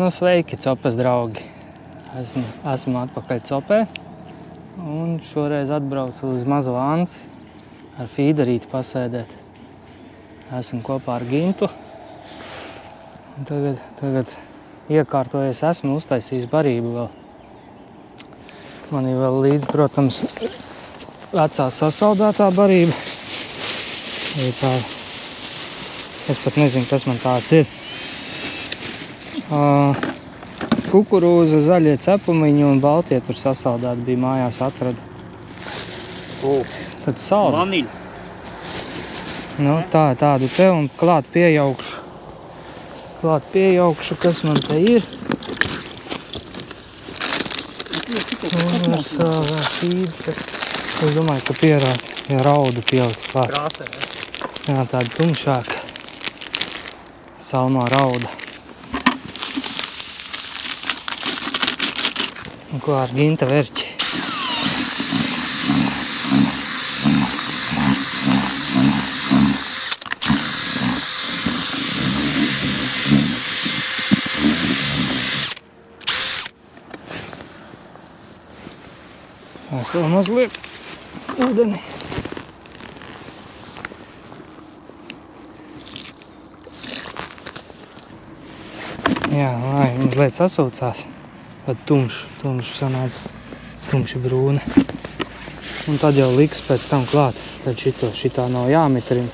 Nu, sveiki, copes draugi! Esmu atpakaļ copē un šoreiz atbraucu uz mazo Anci ar fīderīti pasēdēt. Esmu kopā ar Gintu. Tagad iekārtojies esmu uztaisījis barību vēl. Man ir vēl līdz, protams, vecā sasaldētā barība. Es pat nezinu, kas man tāds ir. Kukurūza, zaļie cepumiņi un baltie tur sasaldēti bija mājās atrada. Tad saldi. Vaniļa. Nu, tādu te un klāt piejaukšu. Kas man te ir. Es domāju, ka pierāda, ja raudu pieliks klāt. Krātē, Jā, tāda tumšāka. Salmā rauda. Un ko ar Ginta verķi. Vēl mazliet ūdeni. Jā, lai mazliet sasūcās. Tad tumši sanāca, tumši brūna. Un tad jau liks pēc tam klāt. Tad šitā nav jāmitrina.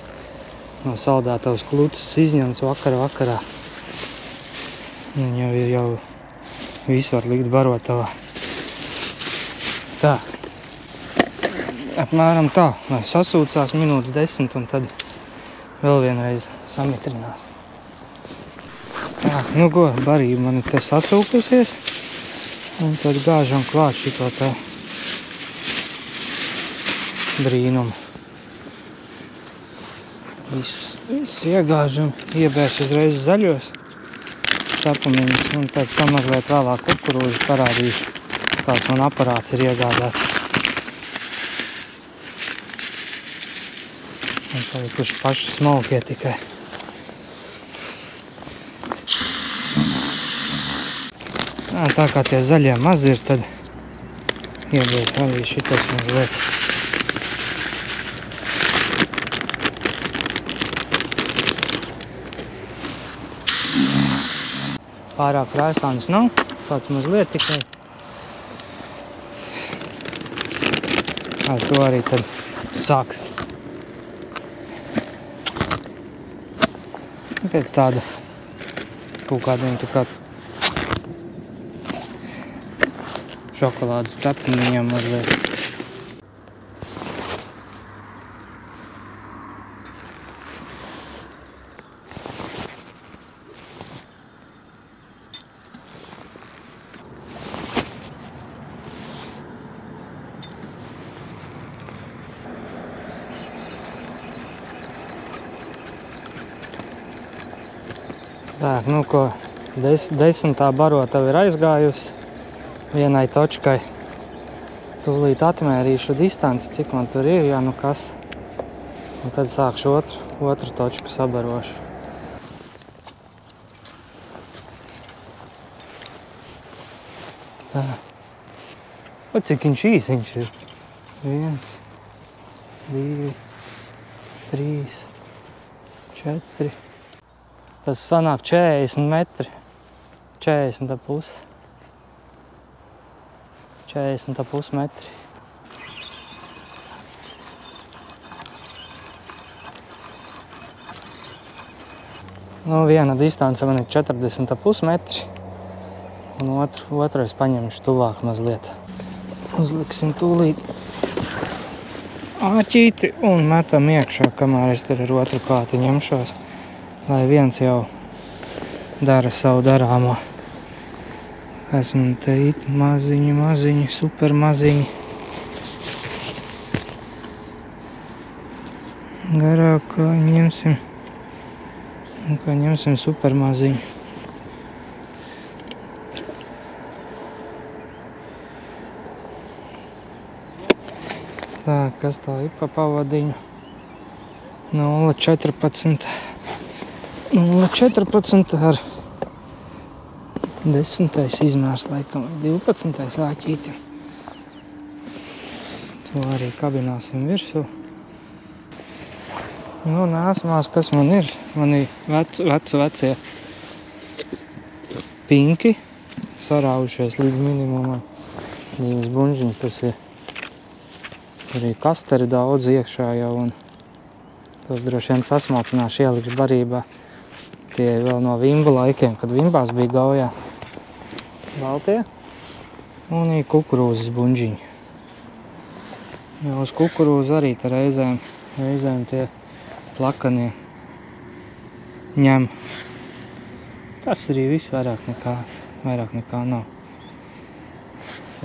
No saldētavas klutas izņemts vakarā. Un jau visu var likt barotavā. Tā. Apmēram tā, lai sasūcās minūtes 10 un tad vēl vienreiz samitrinās. Tā, nu ko, barība man ir te sasūkusies. Un tad gāžam klāt šito tā brīnumu. Viss iegāžam, iebērs uzreiz zaļos cepumiņus un pēc tam mazliet vēlāk kukurūžu parādīšu. Tāds man aparāts ir iegādāts. Un palikuši paši smalkie tikai. Tā kā tie zaļie mazi ir, tad iebies arī šitas mazliet. Pārāk krāsāns nav, tāds mazliet tikai. Ar to arī tad sāks. Pēc tāda kaut kādiem tā kā šokolādes cepumiņiem mazliet. Tā, nu ko, 10. barotava ir aizgājusi. Vienai točkai. Tūlīt atmērīšu distanci, cik man tur ir, ja nu kas. Un tad sākšu otru točku sabarošu. Tā. O, cik viņš īsiņš ir? 1, 2, 3, 4. Tas sanāk 40 metri. 40,5. 40,5 metri. Nu, viena distance man ir 40,5 metri. Un otru es paņemšu tuvāk mazliet. Uzliksim tūlīt āķīti un metam iekšā, kamēr es tur ar otru kāti ņemšos. Lai viens jau dara savu darāmo. Esmu te it maziņi, super maziņi. Garāk kā ņemsim. Un kā ņemsim super maziņu. Tā, kas tā ir pa pavadiņu? 0,14. 0,14 ar 10. izmērs, laikam, 12. āķīti. To arī kabināsim virsū. Nu, nāsmās, kas man ir? Man ir vecie pinki saraujušies līdz minimumam. 2 buņžiņas, tas ir arī kasteri daudz iekšā jau, un tos droši vien sasmalcināšu, ielikšu barībā. Tie vēl no vimbu laikiem, kad vimbās bija gaujā. Baltie un ir kukurūzas buņžiņi. Jo uz kukurūzu arī te reizēm tie plakanie ņem. Tas arī viss vairāk nekā nav.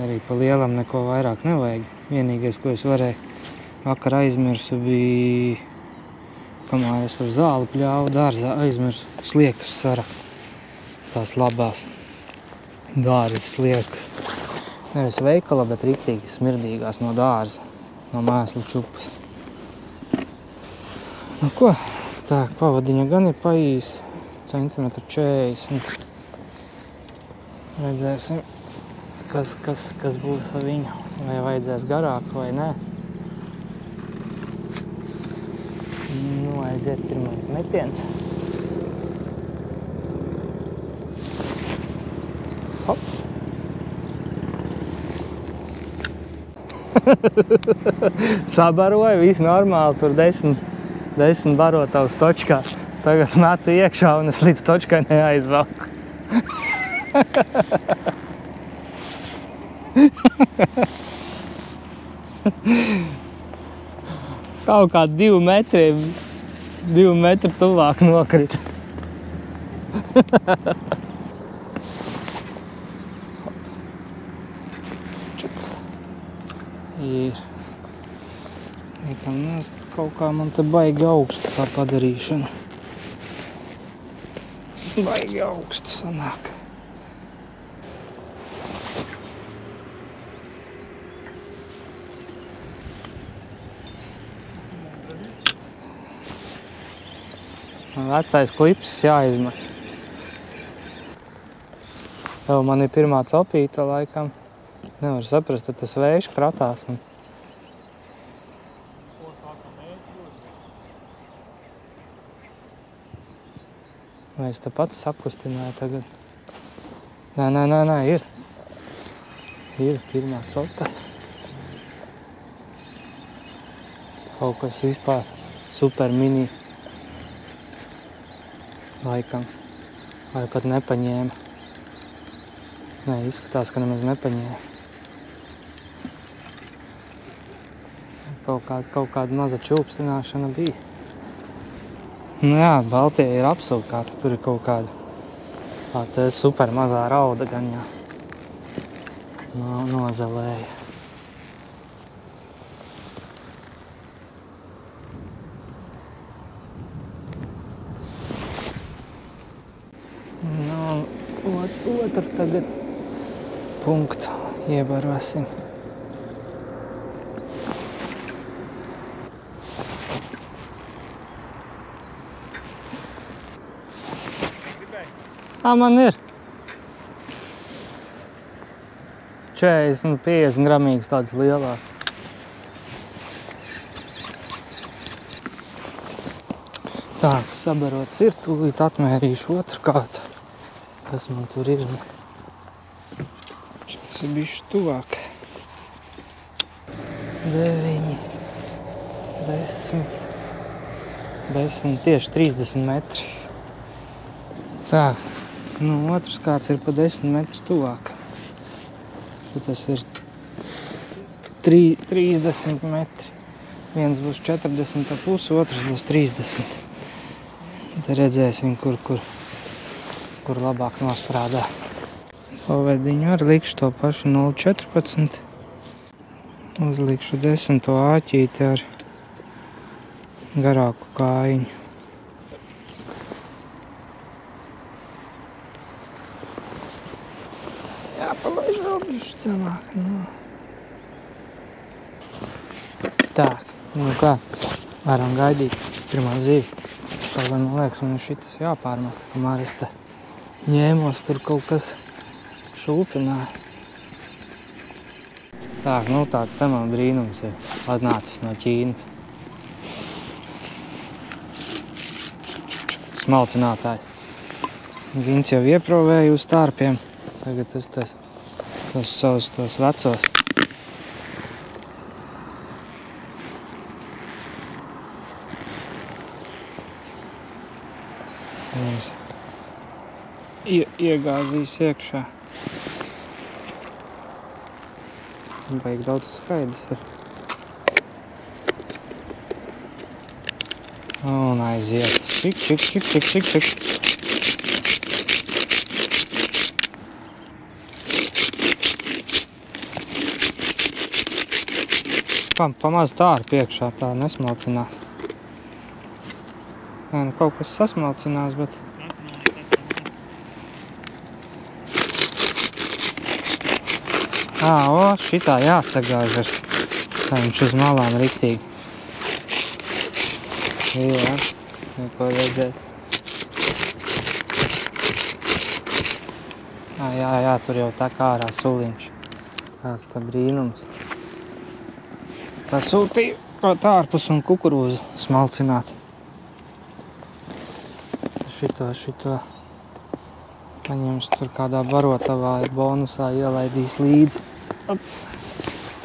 Arī pa lielam neko vairāk nevajag. Vienīgais, ko es varēju vakar aizmirsu, bija, kamēr es tur zāli pļāvu dārzā, aizmirsu sliekas sarakt. Tās labās dārzas sliekas. Nevis veikala, bet riktīgi smirdīgās no dārza, no mēslu čupas. Nu ko, tā pavadiņa gan ir paīs, 40 cm. Redzēsim, kas būs ar viņu. Vai vajadzēs garāk vai nē. Nu, aiziet pirmais metiens. Hop. Sabaroja, viss normāli, tur 10 barotavs točkā. Tagad metu iekšā un es līdz točkai neaizvelku. Kaut kā 2 metri tuvāk nokrita. Ir. Niekam nest kaut kā man te baigi augstu tā padarīšana. Baigi augstu sanāk. Vecais klips jāizmet. Jau man ir pirmā copīta laikam. Nevar saprast, tad tas vējš kratās. Vai es te pats sakustināju tagad? Nē, ir. Ir pirmā copa. Kaut kas vispār super mini. Laikam. Vai pat nepaņēma. Nē, izskatās, ka nemaz nepaņēma. Kaut kāda maza čūpstināšana bija. Nu jā, baltie ir apsūkāti. Tur ir kaut kāda super mazā rauda gan jā. Nozelēja. Otru tagad punktu iebarosim. Man ir 40-50 gramīgs tāds lielāk. Tā, sabarots ir, tūlīt atmērīšu otru kārtu. Kas man tur ir? Šis ir bišķi tuvāk. 9, 10, tieši 30 metri. Tā, nu otrs kāds ir pa 10 metri tuvāk. Tas ir 30 metri. Viens būs 40,5, otrs būs 30. Te redzēsim, kur labāk nosprādā. Pavediņu arī likšu to pašu 0,14. Uzlikšu 10. āķīti ar garāku kājiņu. Jāpalaiž vēl bišķi zemāk. Tā, nu kā, varam gaidīt pirmā zīve. Kaut gan, man liekas, man šitas jāpārmet, kamēr es te ņēmos tur kaut kas šūpināja. Tā, nu tāds te man brīnums ir atnācis no Ķīnas. Smalcinātājs. Gins jau ieprovēja uz tārpiem. Tagad es tos savus tos vecos. Viņas iegāzīs iekšā. Baigi daudz skaidrs ir. Un aiziet. Čik, čik, čik, čik, čik, čik. Pamaz tā ar priekšā, tā nesmalcinās. Nē, nu kaut kas sasmalcinās, bet... O, šitā jāatsagāž ar tā viņš uz malām riktīgi. Jā, neko redzēt. Jā, tur jau tā kā ārā suliņš. Tāds tā brīnums. Pasūtīju kaut ārpus un kukurūzu smalcināt. Šito paņems tur kādā barotavā bonusā ielaidīs līdzi.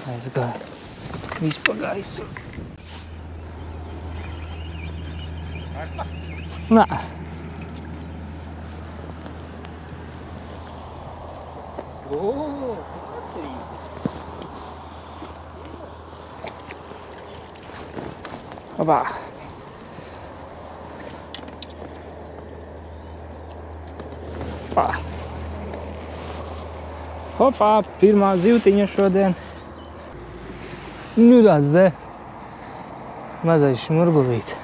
Aizgāja. Viss pa gaisu. Nē. Opā. Hopā, pirmā zivtiņa šodien. Nu tāds de. Mazais šmurgulīts.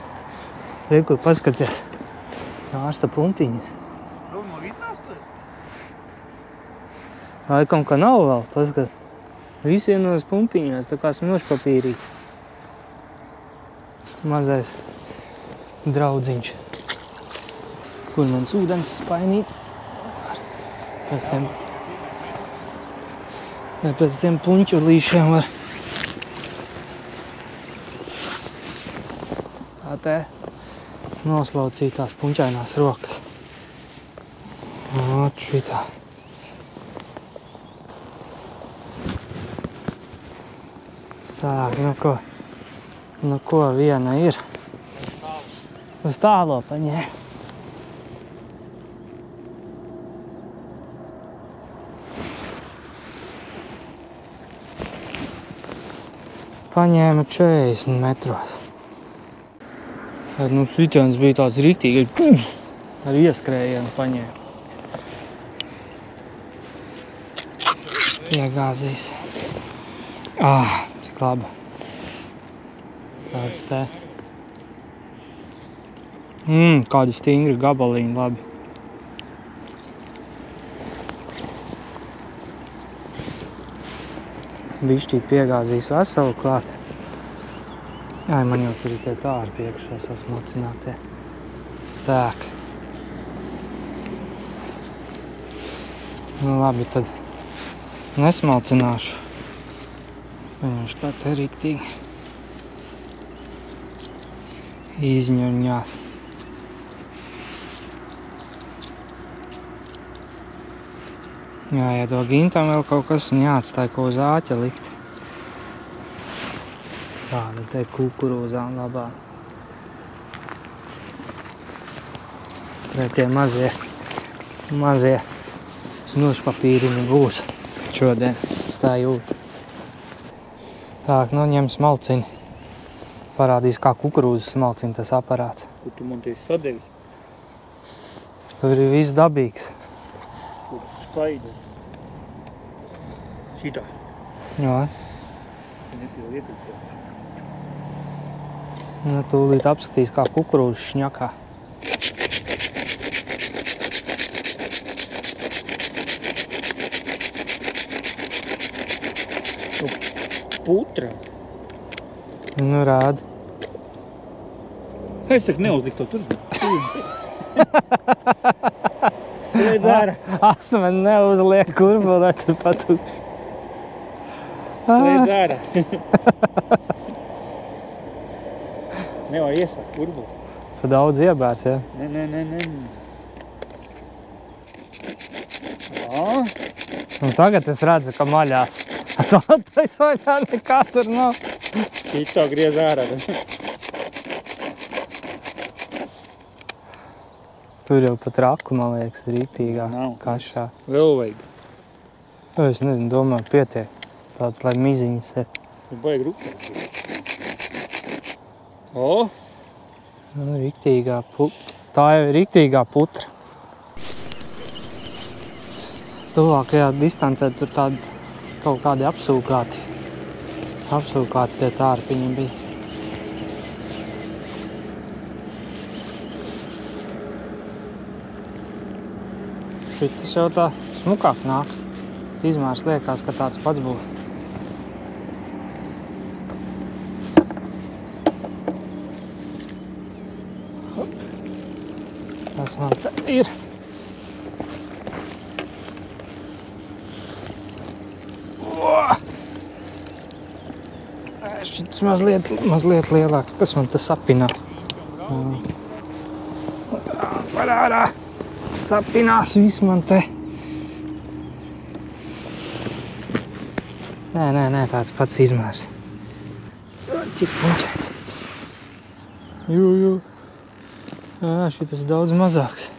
Rekur, paskaties. Nāsta pumpiņas. Laikam, ka nav vēl, paskat. Visienos pumpiņās, tā kā smilšpapīrīts. Mazais draudziņš. Kur mans ūdens spainīts. Pēc tiem puņķulīšiem var tā te noslaucīt tās puņķainās rokas. Ot šitā. Tā, nu ko viena ir. Uz tālo paņēma. Paņēma 40 metros. Nu, sitiens bija tāds riktīgi, ar ieskrējienu paņēma. Iegāzīs. Cik labi. Tāds te. Kādi stingri gabaliņi labi. Bišķīt piegāzīs veselu klāt. Man jau tur ir tie tā ar priekšā sasmalcinātie. Tāk. Nu labi, tad nesmalcināšu. Viņš tā te riktīgi izņurņās. Jāiedod gintam vēl kaut kas un jāatstāj ko uz āķa likt. Tāda te kukurūzām labā. Vai tie mazie smilšpapīriņi būs šodien. Es tā jūtu. Tā, nu ņem smalcini. Parādīs, kā kukurūzas smalcina tas aparāts. Kur tu man tiesi sadevis? Tur ir viss dabīgs. Kur skaidrs. Šitā. Jā. Nepjau iepilsē. Nu, tūlīt apskatīs, kā kukurūzas šņakā. Putra. Nu, rādi. Es tak neuzliktu tur. Liedz ārā. Asmeni neuzliek kurbulē, tur patukši. Liedz ārā. Nevar iesakt kurbuli. Pa daudz iebērs, ja? Nē. Jā. Un tagad es redzu, ka maļās. Tātais vaļā nekā tur nav. Šito griez ārā. Tur jau pat raku, man liekas, rītīgā Nav. kašā. Vēl vajag. Es nezinu, domāju, pietiek. Tāds, lai miziņas ir. Vajag rūpēt. O! Nu, rīktīgā tā jau ir rīktīgā putra. Tuvākajā distancē tur tādi kaut kādi apsūkāti tie tārpiņi bija. Šitas jau tā smukāk nāk. Izmērs liekas, ka tāds pats būs. Tas man te ir. Šis mazliet lielāks. Kas man te sapinās? Sarārā! Sapinās viss man te. Nē, tāds pats izmērs. Cik puņķēts. Jū. Jā, šitas daudz mazāks.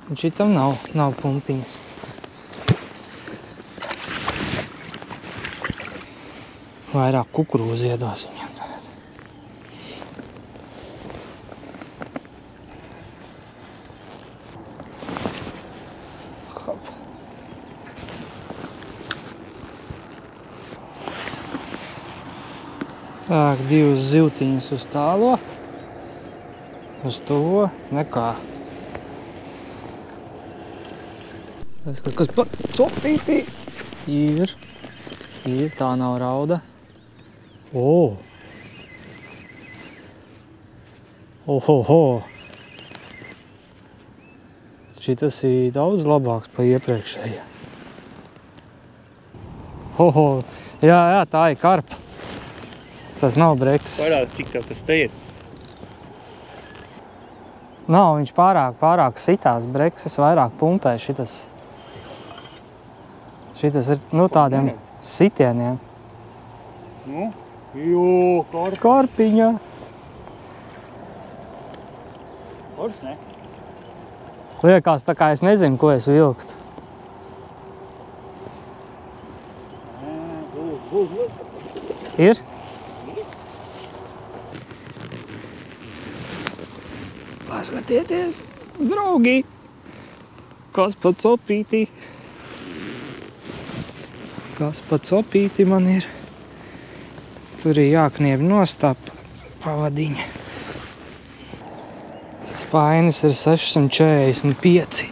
Un šitam nav pumpiņas. Vairāk kukurūzu iedos viņam tagad. Hop. Tā, divas zivtiņas uz tālo. Uz to nekā. Es kaut kas pat copītī. Ir, tā nav rauda. O! Ohoho! Šitas ir daudz labāks pa iepriekšējā. Oho! Jā, tā ir karpa. Tas nav brekses. Parād, cik tev tas te ir. Nav, viņš pārāk sitās brekses, vairāk pumpē šitas. Šitas ir, tādiem sitieniem. Nu? Jū, Karpiņa. Kors, ne? Liekas, tā kā es nezinu, ko es vilktu. Ir? Paskatieties, draugi, kas pa copītī. Kas pa copīti man ir. Tur ir jāknieb nostāp pavadiņa. Spainis ir 645.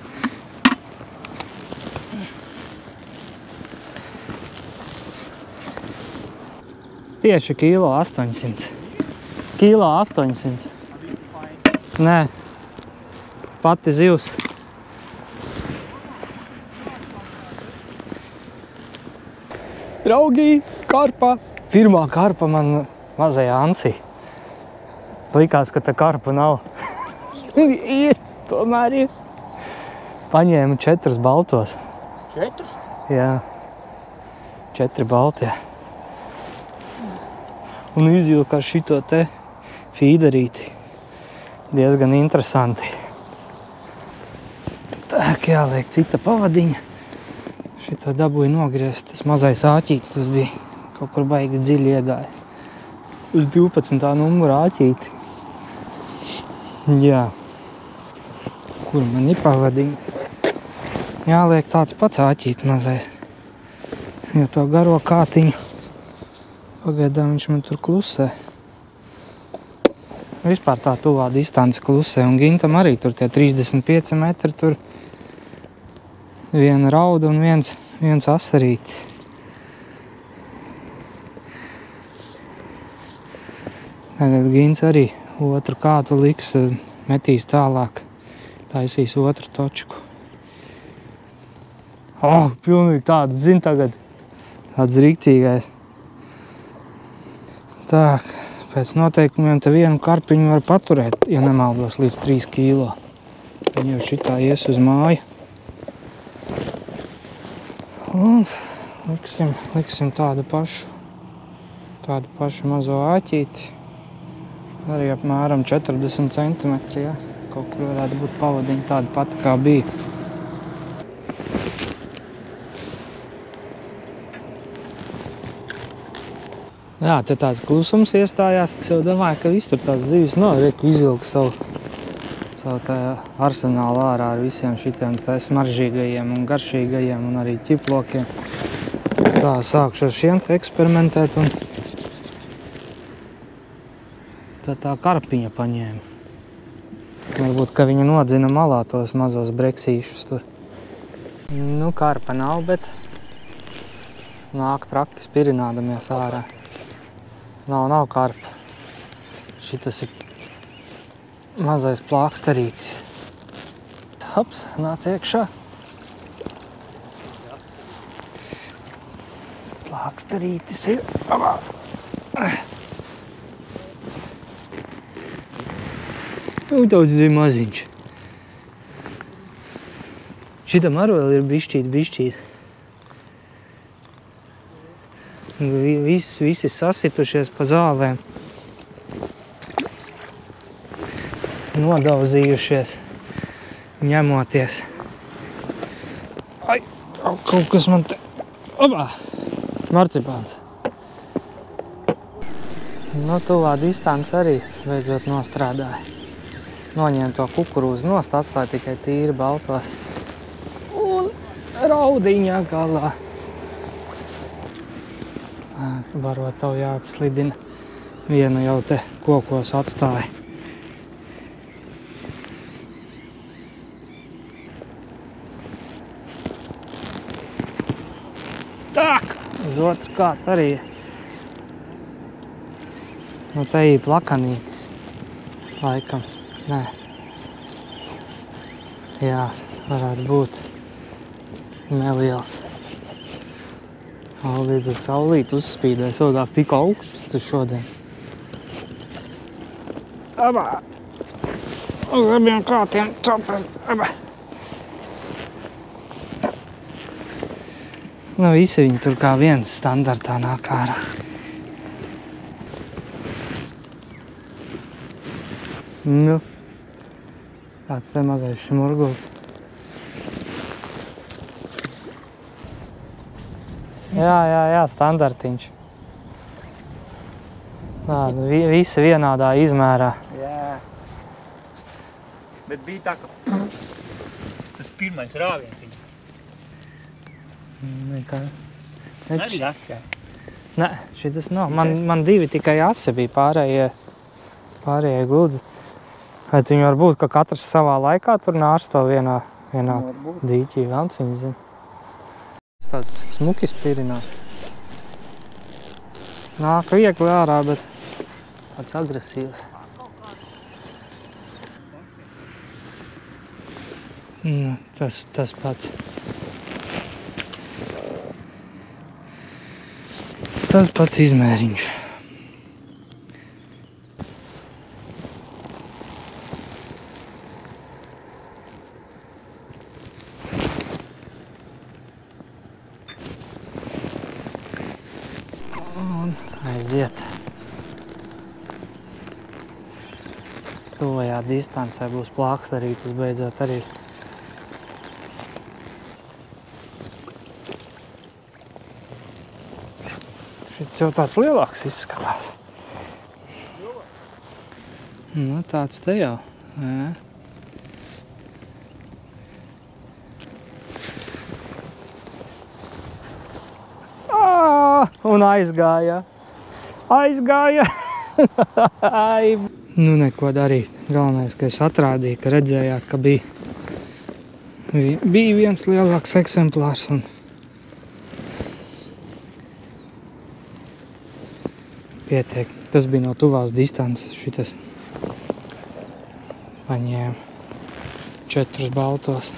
Tieši kilo 800. Kilo 800. Nē, pati zivs. Draugi, karpa. Pirmā karpa man mazajā ansī. Likās, ka tā karpa nav. Ir, tomēr ir. Paņēmu 4 baltos. 4? Jā. 4 baltie. Un izvilku ar šito te fīderīti. Diezgan interesanti. Tā, jāliek cita pavadiņa. Šito dabūju nogriezt. Tas mazais āķītis, tas bija kaut kur baigi dziļi iegājis. Uz 12. numuru āķīti. Jā. Kur man ir pavadiņas? Jāliek tāds pats āķīti mazais. Jo to garo kātiņu. Pagaidām viņš man tur klusē. Vispār tā tuvā distance klusē. Un Gintam arī tur tie 35 metri tur. Viena rauda un viens asarītis. Tagad Gins arī otru kātu liks, metīs tālāk. Taisīs otru točku. Pilnīgi tāds, zin tagad. Tāds riktīgais. Tā, pēc noteikumiem te vienu karpiņu var paturēt, ja nemaldos, līdz 3 kilo. Viņa jau šitā ies uz māju. Un liksim tādu pašu mazo āķīti. Arī apmēram 40 centimetri, ja? Kaut kur varētu būt pavadiņa tāda pati, kā bija. Jā, te tāds klusums iestājās. Es jau domāju, ka viss tur tās zivis nav. Reku izvilku savu tā arsenālu ārā ar visiem šitiem tā smaržīgajiem un garšīgajiem un arī ķiplokiem. Sākšu ar šiem te eksperimentēt un tā karpiņa paņēma. Varbūt, ka viņa nodzina malā tos mazos breksīšus tur. Nu, karpa nav, bet nāk traki spirinādamies ārā. Nav karpa. Šitas ir mazais plāksterītis. Hops, nāc iekšā. Plāksterītis ir. Daudz maziņš. Šitam arī vēl ir bišķīt. Visi sasitušies pa zālēm. Nodauzījušies, ņemoties. Ai, kaut kas man te... Marcipāns. Nu, tuvā distance arī beidzot nostrādāja. Noņēma to kukurūzu nost, atstāja tikai tīri baltos. Un raudiņā galā. Varbūt tev jāatslidina. Vienu jau te kokos atstāja. Tak! Uz otru kārtu arī. Nu, te ir plakanītis. Laikam. Nē. Jā, varētu būt neliels. Līdz ar saulīti uzspīdēja, savādāk tik augsts tas šodien. Uz abiem kātiem topas. Nu, visi viņi tur kā viens standartā nāk ārā. Nu, tāds te mazais šmurguls. Jā, standartiņš. Visi vienādā izmērā. Jā. Bet bija tā, ka tas pirmais rāviens viņa. Nekā. Nebija asē. Nē, šitas nav. Man divi tikai asi bija, pārējie gludi. Bet viņi var būt, ka katrs savā laikā tur nārsto vienā dīķī. Velns viņi zina. Tāds smuki spirināt. Nāk viegli ārā, bet tāds agresīvs. Tas pats. Tas pats izmēriņš. Aiziet. Tuvajā distancē būs plāksterītis beidzot arī. Šis jau tāds lielāks izskatās. Nu, tāds te jau. Jā. Un aizgāja. Nu, neko darīt. Galvenais, ka es atrādīju, ka redzējāt, ka bija viens lielāks eksemplārs. Un pietiek. Tas bija no tuvās distances šitas. Paņēma 4 baltos.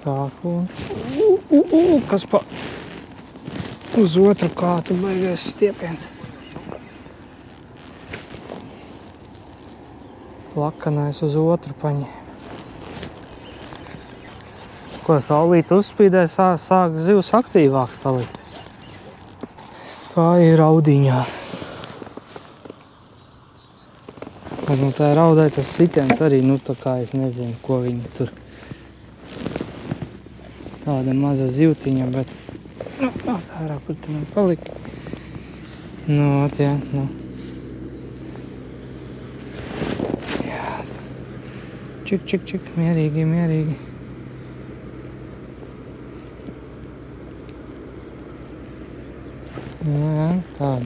Tā, kas pa... Uz otru kātu beigies stiepiens. Lakanais uz otru paņēma. Ko saulīt uzspīdē, sāk zivs aktīvāk palikt. Tā ir raudiņā. Bet nu tā raudai tas sitiens arī, nu tā kā es nezinu, ko viņi tur. Tāda maza zivtiņa, bet nu, nāc ārā, kur tu man palika. Nu, jā, nu. Jā. Čik, mierīgi, mierīgi. Jā, tāda.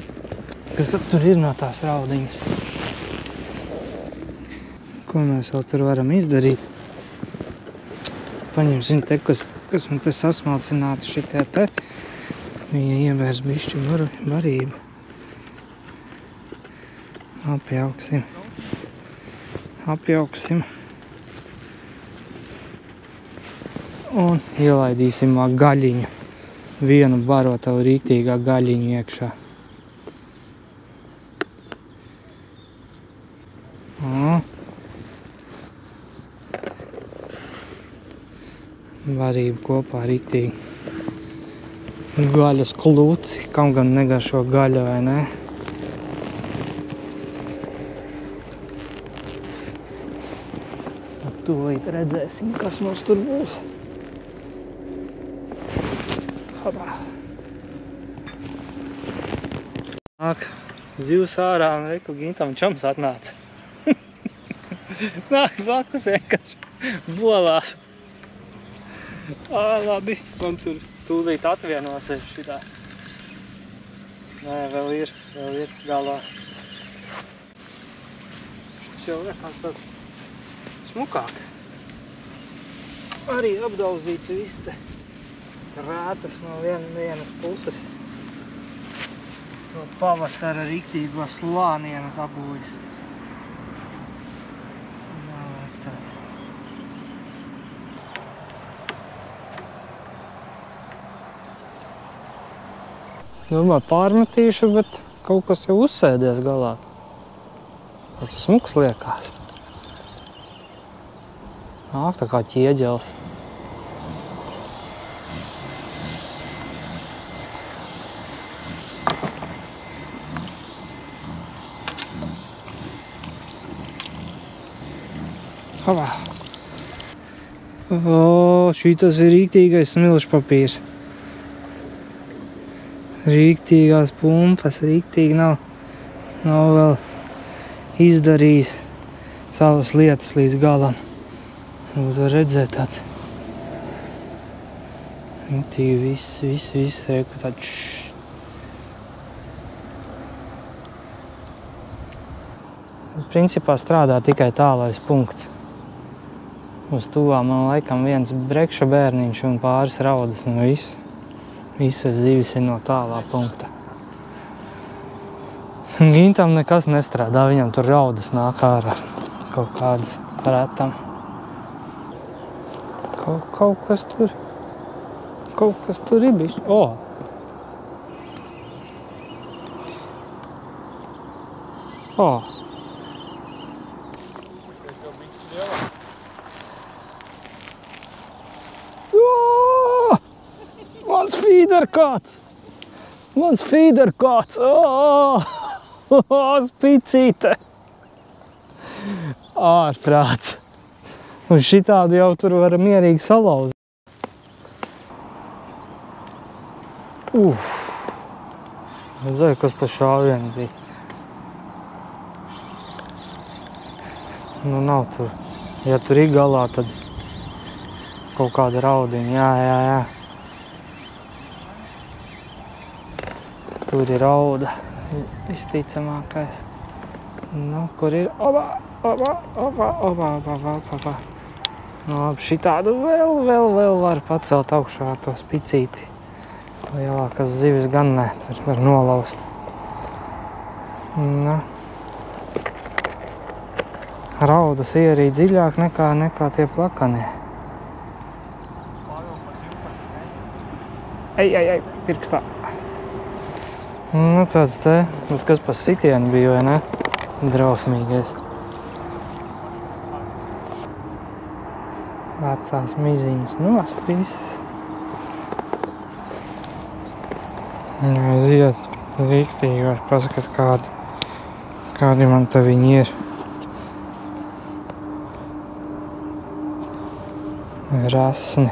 Kas tad tur ir no tās raudiņas? Ko mēs vēl tur varam izdarīt? Paņemsim te, kas man te sasmalcināti šitie te. Viņa ievērs bišķi barību. Apjauksim. Un ielaidīsim gaļiņu. Vienu barotavu rīktīgā gaļiņu iekšā. Varību kopā rīktīgi. Gaļas klūci, kam gan negaršo gaļa, vai ne? Tūlīt redzēsim, kas mums tur būs. Hopā. Nāk, zivs ārā un reku Gintam čoms atnāca. Nāk blakus vienkārši bolās. Labi, man tur tūlīt atvienosies šitā. Nē, vēl ir galā. Šis jau rekās tāds smukāks. Arī apdauzīts viss te rētas no vienas puses. To pavasara riktīgo slānienu dabūjis. Domāju, pārmetīšu, bet kaut kas jau uzsēdies galā. Tāds smuks liekās. Nāk tā kā ķieģelis. Havā. Šitas ir rīktīgais smilšpapīrs. Rīktīgās pumpas, rīktīgi nav vēl izdarījis savas lietas līdz galam. Var redzēt tāds rīktīgi viss, reku tāds Principā strādā tikai tālais punkts. Uz tuvā man laikam viens brekša bērniņš un pāris raudas un viss. Visas zivis ir no tālā punkta. Gintam nekas nestrādā, viņam tur raudas nāk ārā kaut kādas retam. Kaut kas tur ir bišķi. Mans feederkāts! Spicīte! Ārprāts! Un šitādu jau tur var mierīgi salauzīt. Redzēju, kas pa šāvienu bija. Nu nav tur. Ja tur ir galā, tad kaut kāda raudiņa. Jā. Tur ir rauda, visticamākais. Nu, kur ir? Opa. Nu, labi, šitādu vēl var pacelt augšā to spicīti. Lielākas zivis gan ne, tur var nolaust. Nu. Raudas ir arī dziļāk nekā tie plakanie. Ei, pirkstā. Nu, tāds te, kas pa sitienu bija, vai ne? Drausmīgais. Vecās miziņas nost visas. Aiziet rīktīgi, var pasakat kādi man te viņi ir. Rasni.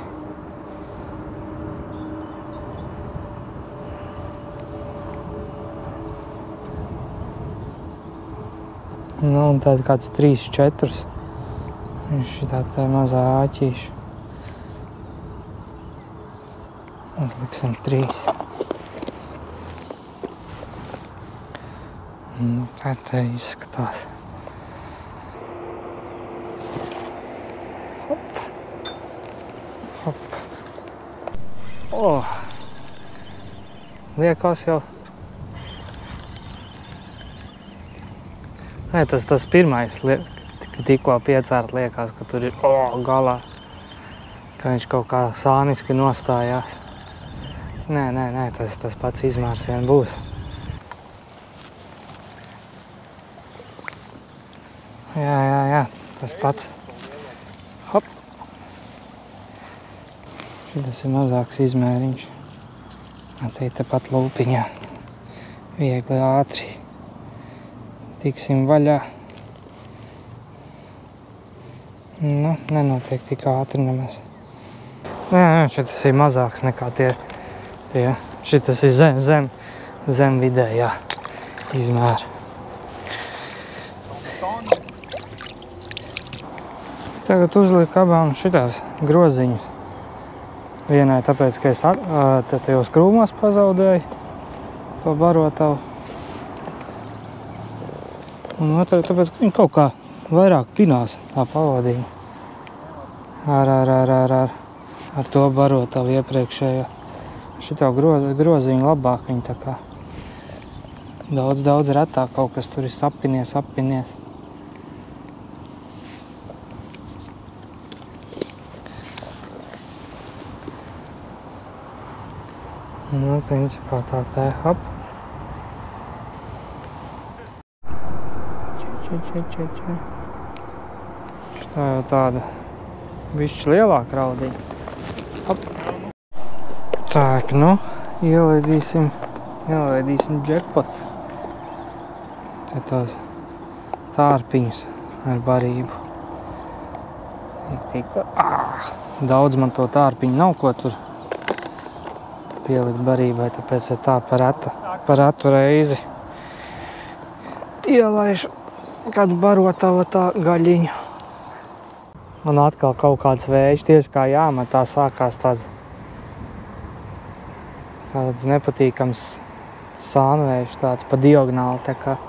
Nu, un tad kāds 3-4. Viņš šitā tā mazā āķīša. Uzliksim 3. Nu, kā te izskatās. Hop. Hop. Liekas jau. Nē, tas pirmais, tikko piecērt liekas, ka tur ir galā, ka viņš kaut kā sāniski nostājās. Nē, tas pats izmērs vien būs. Jā, tas pats. Hop. Tas ir mazāks izmēriņš. Te tepat lūpiņā. Viegli ātri. Tiksim vaļā. Nu, nenotiek tik ātri nemaz. Jā, šitas ir mazāks nekā tie. Šitas ir zem vidējā izmēra. Tagad uzliku abām šitās groziņus. Vienai tāpēc, ka es tajos krūmos pazaudēju to barotavu. Un otrai tāpēc, ka viņi kaut kā vairāk pinās tā pavadījuma. Ar to barotavu iepriekšējo. Šito groziņu labāk viņi tā kā daudz retāk kaut kas tur ir sapinies. Nu, principā tā te, hop. Šitā jau tāda bišķi lielāka raudiņa. Hop. Tak, nu, ielaidīsim jackpot. Te tos tārpiņus ar barību. Daudz man to tārpiņu nav, ko tur pielikt barībai, tāpēc ir tā par retu reizi ielaišu kādu barotavu tā gaļiņu. Man atkal kaut kāds vējš, tieši kā jāmet, tā sākās tāds nepatīkams sānvējš, tāds pa diagonāli tā kā.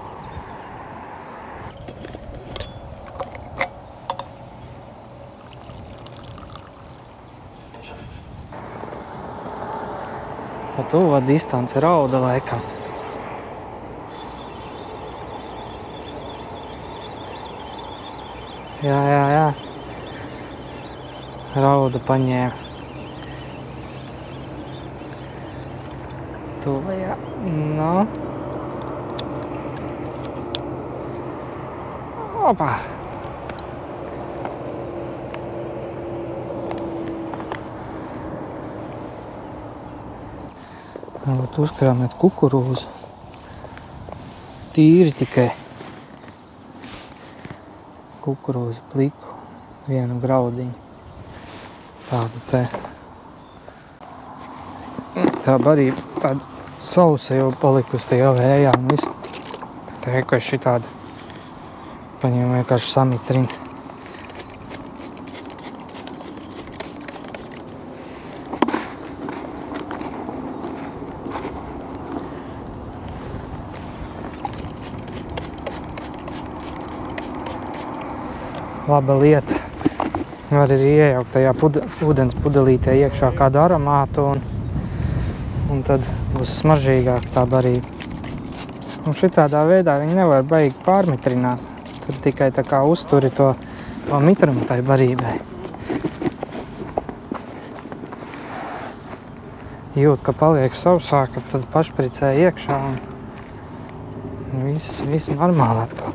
Pa tuva distance rauda laikam. Jā. Rauda paņēma. Tuva, jā. No. Opa! Uzkrāmēt kukurūzu. Tīri tikai kukurūzu pliku, vienu graudiņu. Tādu te. Tā barība tāda sausa jau palikusi tajā vējā un visu. Tā vienkārši šitādi paņēma vienkārši samitrina. Laba lieta. Var arī iejaukt tajā ūdens pudelītē iekšā kādu aromātu un tad būs smaržīgāk tā barība. Un šitādā veidā viņi nevar baigi pārmitrināt. Tur tikai tā kā uzturi to mitrumu tai barībai. jūt, ka paliek sausāk, tad pašpricē iekšā un viss normāli atkal.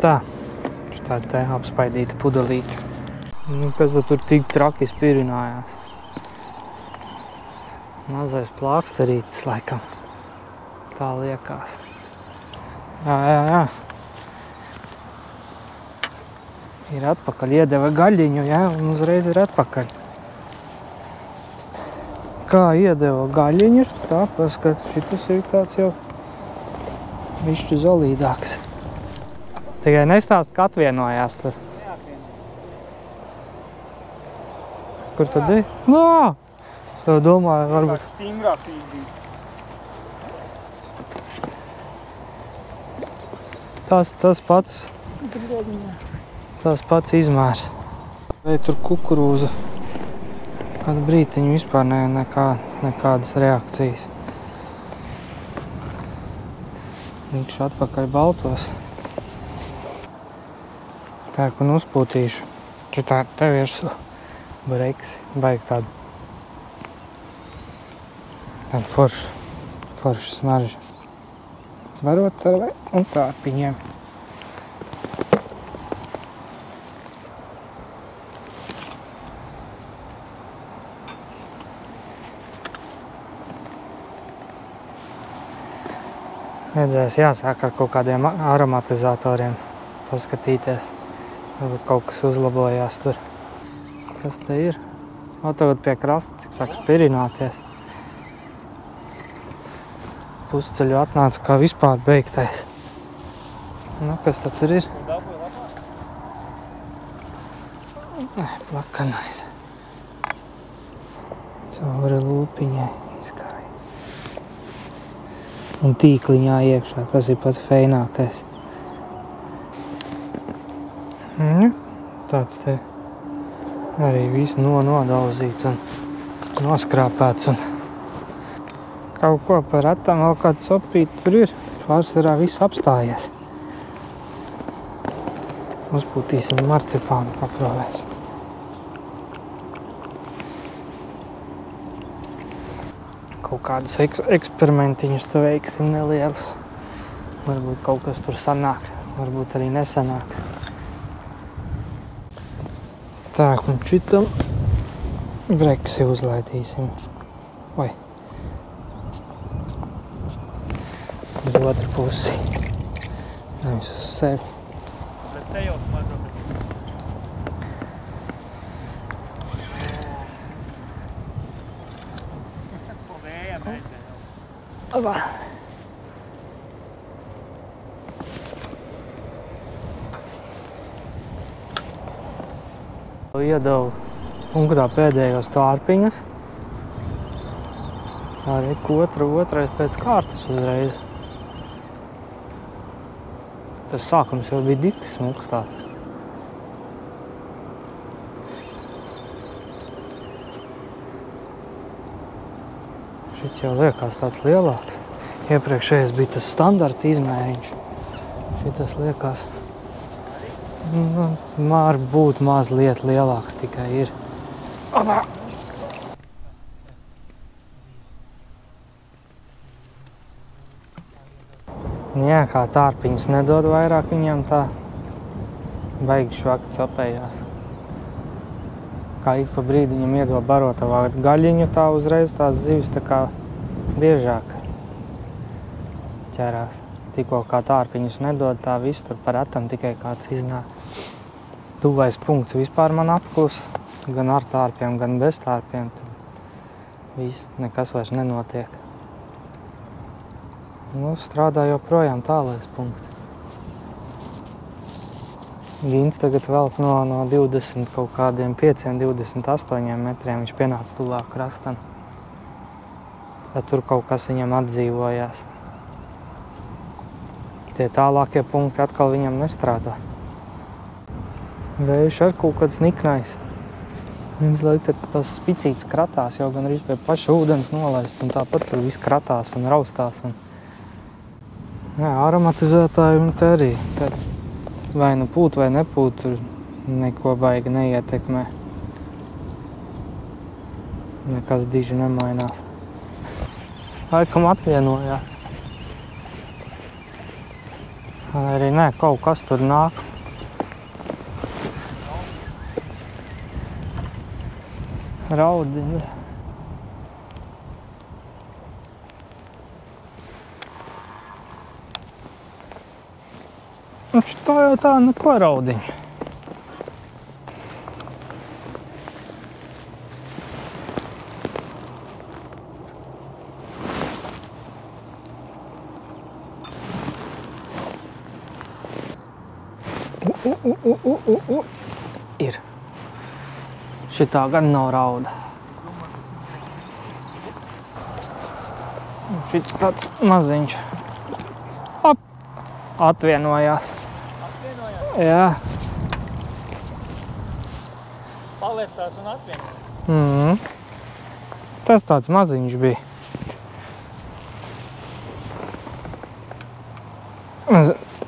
Tā, šitā te apspaidīta pudelīte. Kas tur tik traki spirinājās? Mazais plāksterītis laikam. Tā liekās. Jā. Ir atpakaļ, iedeva gaļiņu, jā, un uzreiz ir atpakaļ. Kā iedeva gaļiņus, tā paskat, šitas ir tāds jau višķi zolīdāks. Tikai nestāst, ka atvienojās tur. Kur tad ir? Nā! Es jau domāju, varbūt... Stingrāk bija. Tas pats izmērs. Vai tur kukurūza? Kādu brītiņu vispār nekādas reakcijas. Nikšu atpakaļ baltos. Tā, un uzpūtīšu. Šitā te virsū breksi. Baigi tādu foršu snaržu. Varot un tārpiņiem. Redzēs, jāsāk ar kaut kādiem aromatizatoriem paskatīties. Varbūt kaut kas uzlabojās tur. Kas te ir? O, tagad pie krasta tik sāk spirināties. Pusceļu atnāca kā vispār beigtais. Nu, kas tad tur ir? Plakanais. Cauri lūpiņai izkār. Un tīkliņā iekšā, tas ir pats feinākais. Tāds te arī viss nodauzīts un noskrāpēts. Un kaut ko par retam vēl kādu copīt tur ir. Pārsvarā viss apstājies. Uzpūtīsim marcipānu paprovēs. Kaut kādus eksperimentiņus te veiksim nelielus. Varbūt kaut kas tur sanāk, varbūt arī nesanāk. Tā, un šitam breksi uzlaidīsim. Vai. Uz otru pusi. Nevis uz sevi. Bet te jau smaržo. Opa. Iedevu punktā pēdējos tārpiņus. Arī otrais pēc kārtas uzreiz. Tas sākums jau bija dikti smuks tāds. Šits jau liekas tāds lielāks. Iepriekšējais bija tas standarta izmēriņš. Šitas liekas, var būt mazliet lielāks tikai ir. Opa! Jā, kā tārpiņas nedod vairāk viņam tā. Baigi švaki copējās. Kā ik pa brīdiņam iedod barotavā gaļiņu, tā uzreiz tās zivis tā kā biežāk ķerās. Tikko kā tārpiņus nedod, tā viss tur par retam tikai kāds iznāk. Tuvais punkts vispār man apklus, gan ar tārpiem, gan bez tārpiem. Viss, nekas vairs nenotiek. Nu, strādā joprojām tālais punkts. Gins tagad velk no 20 kaut kādiem 5-28 metriem. Viņš pienāca tuvāk krastam. Tad tur kaut kas viņam atdzīvojās. Tie tālākie punkti atkal viņam nestrādā. Vējš ar kaut kāds niknais. Viņš laik tas spicīts kratās jau gan arī pie paša ūdens nolaists. Un tāpat tur viss kratās un raustās. Jā, aromatizētāji un te arī. Vai nu pūt vai nepūt, tur neko baigi neietekmē. nekas diži nemainās. Laikam atvienojās. Vai arī nē, kaut kas tur nāk. Raudiņi. Un šitā jau tā neko raudiņi. Ir. Šitā gan nav rauda. Šits tāds maziņš. Ap! Atvienojās. Atvienojās? Jā. Palecās un atvienojās. Tas tāds maziņš bija.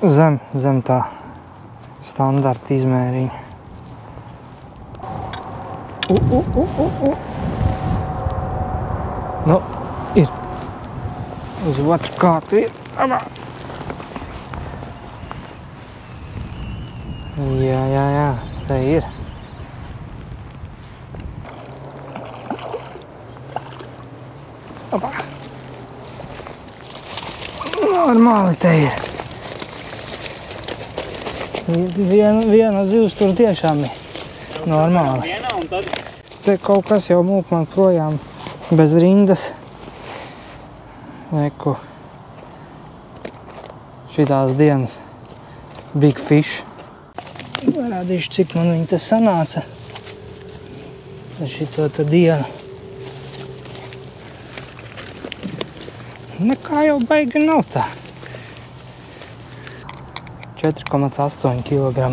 Zem tā standarta izmēriņa. Nu, ir. Uz otru kātu ir. Abā. Jā, te ir. Abā. Normāli te ir. Viena zivs tur tiešām ir normāli. Vienā un tad... Te kaut kas jau mūk man projām bez rindas. Reku. Šitās dienas. Big fish. Parādīšu, cik man viņi te sanāca. Šito te dienu. Nekā jau baigi nav tā. 4,8 kg.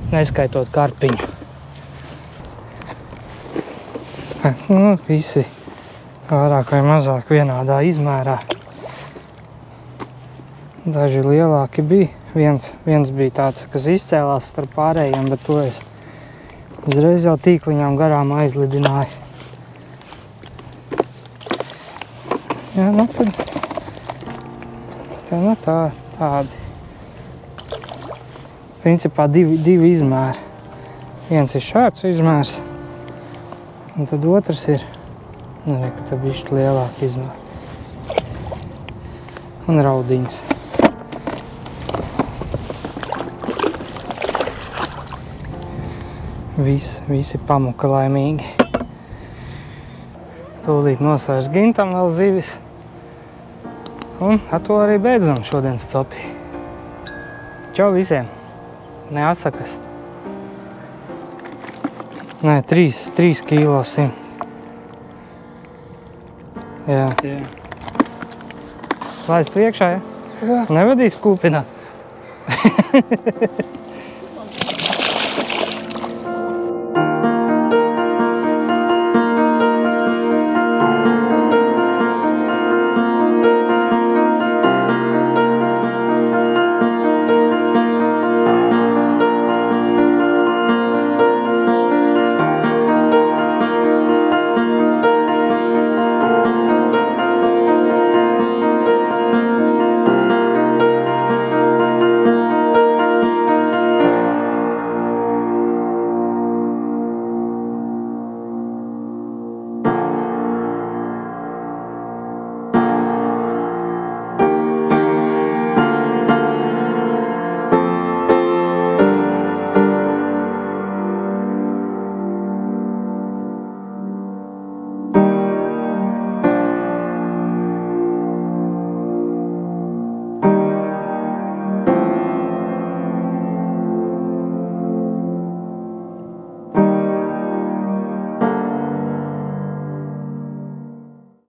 Neskaitot karpiņu. Nu, visi vairāk vai mazāk vienādā izmērā. Daži lielāki bija. Viens bija tāds, kas izcēlās starp pārējiem, bet to es uzreiz jau tīkliņām garām aizlidināju. Jā, nu tad... Te, nu tādi. Principā divi izmēri. Viens ir šāds izmērs, un tad otrs ir, ka te bišķi lielāk izmēri. Un raudiņas. Visi pamuka laimīgi. Tūlīt noslēdz gintam vēl zivis. Un ar to arī beidzam šodienas copi. Čau visiem! Neatsakas. Nē, 3 kilo 100. Jā. Laist priekšā, ja? Jā. Nevadīs kūpināt?